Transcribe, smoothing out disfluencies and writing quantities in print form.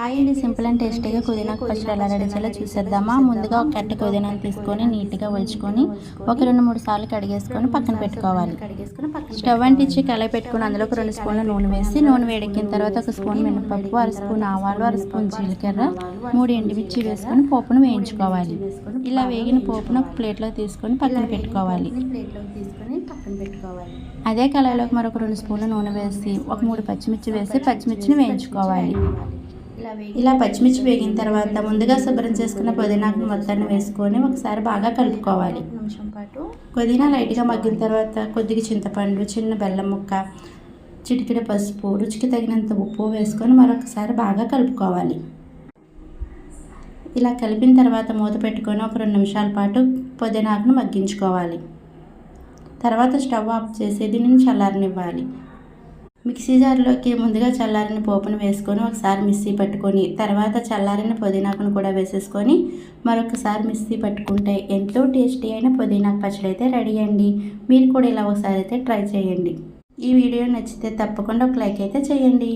Hi అండి, simple and టేస్టీగా పుదీనా పచ్చడి ఎలా రెడీ చేయాలో చూసేద్దామా. ముందుగా ఒక కట్ట పుదీనాను తీసుకొని నీట్గా ఒలుచుకొని ఒక 2-3 సార్లు కడిగేసుకొని పక్కన పెట్టుకోవాలి. స్టవ్ అంటించి కళాయి పెట్టుకుని అందులో ఒక 2 స్పూన్ల నూనె వేసి నూనె వేడెక్కిన తర్వాత 1 స్పూన్ మినపప్పు, 1 స్పూన్ ఆవాలు, 1 స్పూన్ జీలకర్ర, 3 ఎండుమిర్చి వేసుకొని పోపును వేయించుకోవాలి. ఇలా వేగిన పోపును ఒక ప్లేట్లో తీసుకొని పక్కన పెట్టుకోవాలి. అదే కళాయిలోకి మరొక 2 స్పూన్ల నూనె వేసి ఒక 3 పచ్చిమిర్చి వేసి పచ్చిమిర్చిని వేయించుకోవాలి. ఇలా పచ్చిమిర్చి వేగిన తర్వాత ముందుగా శుభ్రం చేసుకున్న పుదీనాకు మొత్తాన్ని వేసుకొని ఒకసారి బాగా కలుపుకోవాలి. పుదీనా లైట్గా మగ్గిన తర్వాత కొద్దిగా చింతపండు, చిన్న బెల్లం ముక్క, చిటికెడు పసుపు, రుచికి తగినంత ఉప్పు వేసుకొని మరొకసారి బాగా కలుపుకోవాలి. ఇలా కలిపిన తర్వాత మూత పెట్టుకొని ఒక 2 నిమిషాల పాటు పుదీనాకును మగ్గించుకోవాలి. తర్వాత స్టవ్ ఆఫ్ చేసి దీనిని చల్లారనివ్వాలి. మిక్సీ జార్లోకి ముందుగా చల్లారిన పోపును వేసుకొని ఒకసారి మిక్సీ పట్టుకొని తర్వాత చల్లారిన పుదీనాకును కూడా వేసేసుకొని మరొకసారి మిక్సీ పట్టుకుంటే ఎంతో టేస్టీ అయిన పుదీనా పచ్చడి అయితే రెడీ అండి. మీరు కూడా ఇలా ఒకసారి అయితే ట్రై చేయండి. ఈ వీడియో నచ్చితే తప్పకుండా ఒక లైక్ అయితే చేయండి.